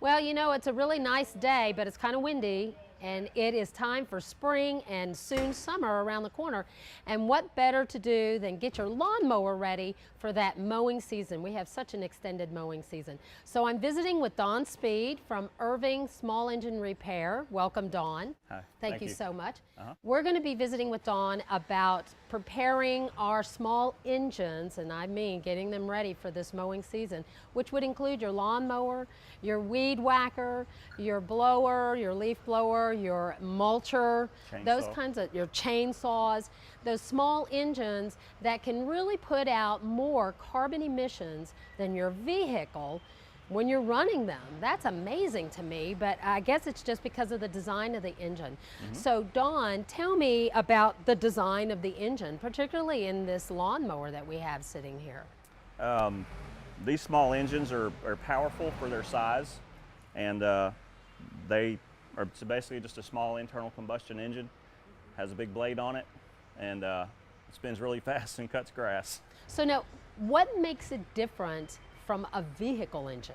Well, you know, it's a really nice day, but it's kind of windy, and it is time for spring and soon summer around the corner. And what better to do than get your lawnmower ready for that mowing season? We have such an extended mowing season. So I'm visiting with Dawn Speed from Irving Small Engine Repair. Welcome, Dawn. Hi. Thank you so much. Uh-huh. We're going to be visiting with Dawn about preparing our small engines, and I mean getting them ready for this mowing season, which would include your lawnmower, your weed whacker, your blower, your leaf blower, your mulcher, those kinds of, your chainsaws, those small engines that can really put out more carbon emissions than your vehicle when you're running them. That's amazing to me, but I guess it's just because of the design of the engine. So Dawn, tell me about the design of the engine, particularly in this lawnmower that we have sitting here. These small engines are powerful for their size, and they are basically just a small internal combustion engine, has a big blade on it, and it spins really fast and cuts grass. So now, what makes it different from a vehicle engine?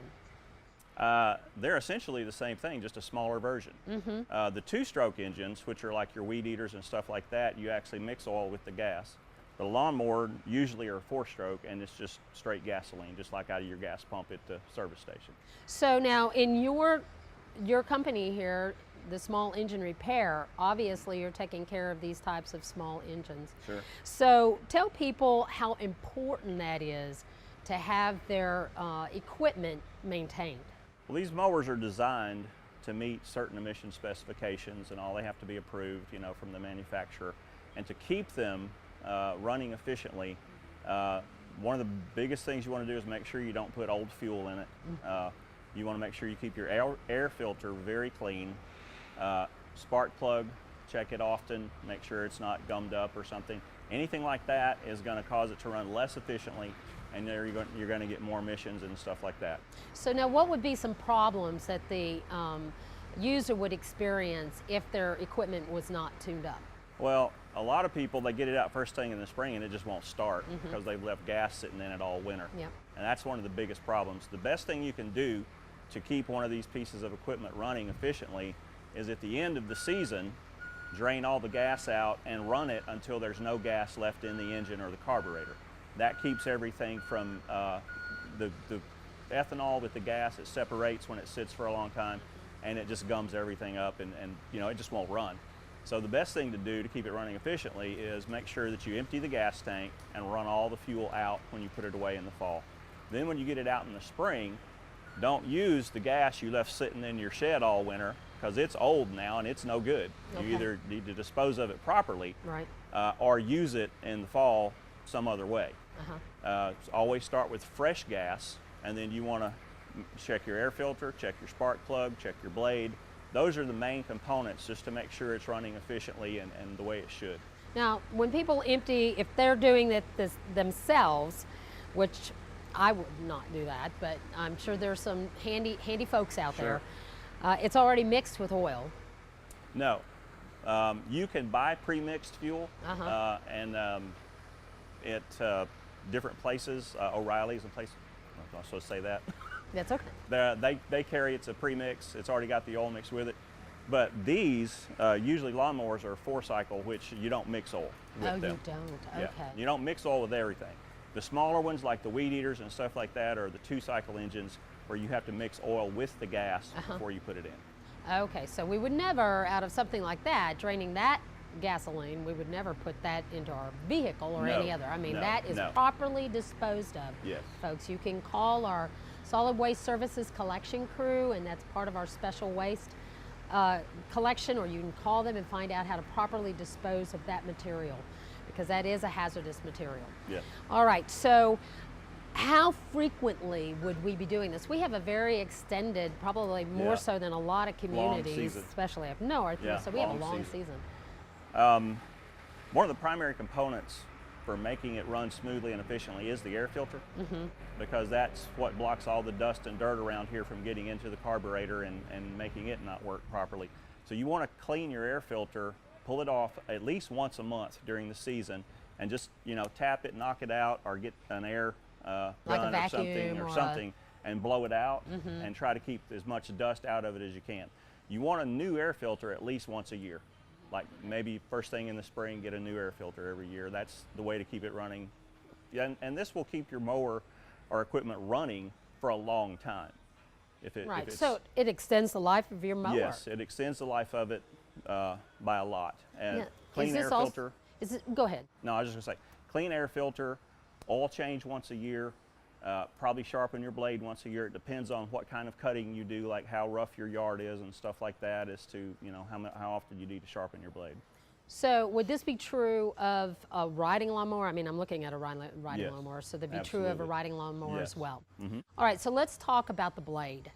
They're essentially the same thing, just a smaller version. The two-stroke engines, which are like your weed eaters and stuff like that, you actually mix oil with the gas. The lawnmower usually are four-stroke, and it's just straight gasoline, just like out of your gas pump at the service station. So now, in your company here, the Small Engine Repair, obviously you're taking care of these types of small engines. Sure. So tell people how important that is to have their equipment maintained. Well, these mowers are designed to meet certain emission specifications, and all they have to be approved, you know, from the manufacturer. And to keep them running efficiently, one of the biggest things you want to do is make sure you don't put old fuel in it. You want to make sure you keep your air filter very clean. Spark plug, check it often, make sure it's not gummed up or something. Anything like that is going to cause it to run less efficiently, and there you're going to get more emissions and stuff like that. So now, what would be some problems that the user would experience if their equipment was not tuned up? Well, a lot of people, they get it out first thing in the spring and it just won't start because they've left gas sitting in it all winter. Yep. And that's one of the biggest problems. The best thing you can do to keep one of these pieces of equipment running efficiently is at the end of the season, drain all the gas out and run it until there's no gas left in the engine or the carburetor. That keeps everything from the ethanol with the gas. It separates when it sits for a long time, and it just gums everything up, and you know, it just won't run. So the best thing to do to keep it running efficiently is make sure that you empty the gas tank and run all the fuel out when you put it away in the fall. Then when you get it out in the spring, don't use the gas you left sitting in your shed all winter, because it's old now and it's no good. Okay. You either need to dispose of it properly, Right. Or use it in the fall some other way. Always start with fresh gas, and then you want to check your air filter, check your spark plug, check your blade. Those are the main components, just to make sure it's running efficiently and the way it should. Now, when people empty, if they're doing this themselves, which I would not do that, but I'm sure there's some handy folks out there. It's already mixed with oil. No, you can buy pre-mixed fuel, and at different places, O'Reilly's and places. I'm not supposed to say that. That's okay. They carry it's a premix. It's already got the oil mixed with it. But these, usually lawnmowers are 4-cycle, which you don't mix oil with them. You don't, Yeah. okay. You don't mix oil with everything. The smaller ones, like the weed eaters and stuff like that, are the 2-cycle engines where you have to mix oil with the gas before you put it in. Okay, so we would never, out of something like that, draining that gasoline, we would never put that into our vehicle or any other. I mean, that is properly disposed of. Yes. Folks, you can call our Solid Waste Services collection crew, and that's part of our special waste collection, or you can call them and find out how to properly dispose of that material, because that is a hazardous material. Yes. All right, so how frequently would we be doing this? We have a very extended, probably more so than a lot of communities, especially up north, so we have a long season. One of the primary components for making it run smoothly and efficiently is the air filter, because that's what blocks all the dust and dirt around here from getting into the carburetor and making it not work properly. So you want to clean your air filter, pull it off at least once a month during the season, and just, you know, tap it, knock it out, or get an air like gun a or something, vacuum or something, and blow it out and try to keep as much dust out of it as you can. You want a new air filter at least once a year. Like maybe first thing in the spring, get a new air filter every year. That's the way to keep it running. And this will keep your mower or equipment running for a long time. Right, so it extends the life of your mower. Yes, it extends the life of it by a lot. And Yeah. clean air filter. Go ahead. No, I was just going to say, clean air filter, oil change once a year, probably sharpen your blade once a year. It depends on what kind of cutting you do, like how rough your yard is and stuff like that, as to how often you need to sharpen your blade. So would this be true of a riding lawnmower? I mean, I'm looking at a riding Yes, lawnmower, so that'd be true of a riding lawnmower Yes. as well. Mm-hmm. All right, so let's talk about the blade.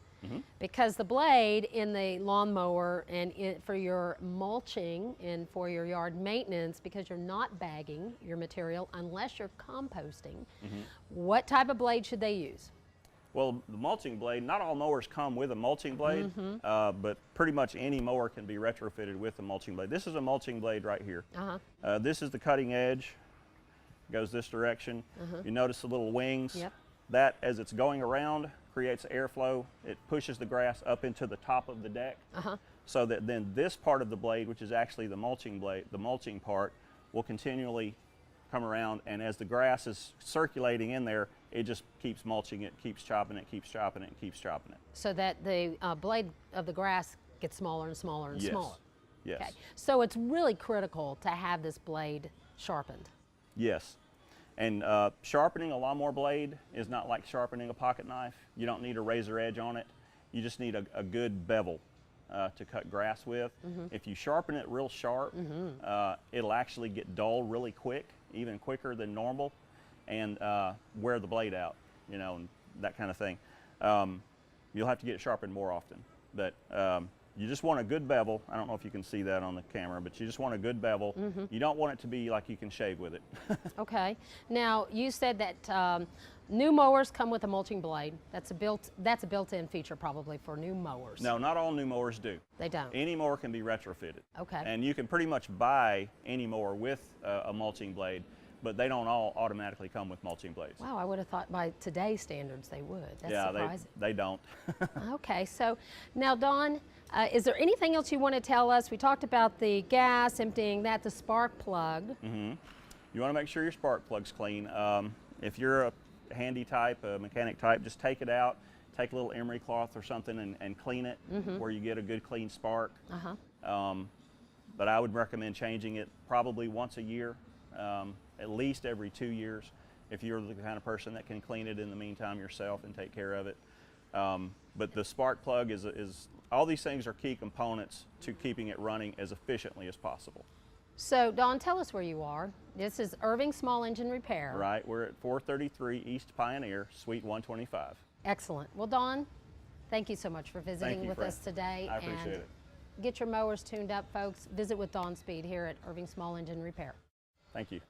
Because the blade in the lawnmower and for your mulching and for your yard maintenance, because you're not bagging your material unless you're composting, what type of blade should they use? Well, the mulching blade, not all mowers come with a mulching blade, but pretty much any mower can be retrofitted with a mulching blade. This is a mulching blade right here. This is the cutting edge, goes this direction. You notice the little wings. Yep. That, as it's going around, creates airflow. It pushes the grass up into the top of the deck, so that then this part of the blade, which is actually the mulching blade, the mulching part, will continually come around, and as the grass is circulating in there, it just keeps mulching it, keeps chopping it, keeps chopping it, keeps chopping it. So that the blade of the grass gets smaller and smaller and smaller. Yes. Okay. So it's really critical to have this blade sharpened. Yes. And sharpening a lawnmower blade is not like sharpening a pocket knife. You don't need a razor edge on it. You just need a good bevel to cut grass with. If you sharpen it real sharp, it'll actually get dull really quick, even quicker than normal, and wear the blade out, and that kind of thing. You'll have to get it sharpened more often. But you just want a good bevel. I don't know if you can see that on the camera, but you just want a good bevel. You don't want it to be like you can shave with it. Okay. Now, you said that new mowers come with a mulching blade. That's a built-in feature probably for new mowers. No, not all new mowers do. They don't. Any mower can be retrofitted. Okay. And you can pretty much buy any mower with a mulching blade, but they don't all automatically come with mulching blades. Wow, I would have thought by today's standards they would. That's surprising. They don't. Okay, so now Dawn, is there anything else you want to tell us? We talked about the gas, emptying that, the spark plug. You want to make sure your spark plug's clean. If you're a handy type, a mechanic type, just take it out, take a little emery cloth or something and clean it where you get a good clean spark. But I would recommend changing it probably once a year, at least every 2 years, if you're the kind of person that can clean it in the meantime yourself and take care of it. But the spark plug is all these things are key components to keeping it running as efficiently as possible. So Dawn, tell us where you are. This is Irving Small Engine Repair. Right, we're at 433 East Pioneer, Suite 125. Excellent. Well, Dawn, thank you so much for visiting with Fran. us today. I appreciate it. Get your mowers tuned up, folks. Visit with Dawn Speed here at Irving Small Engine Repair. Thank you.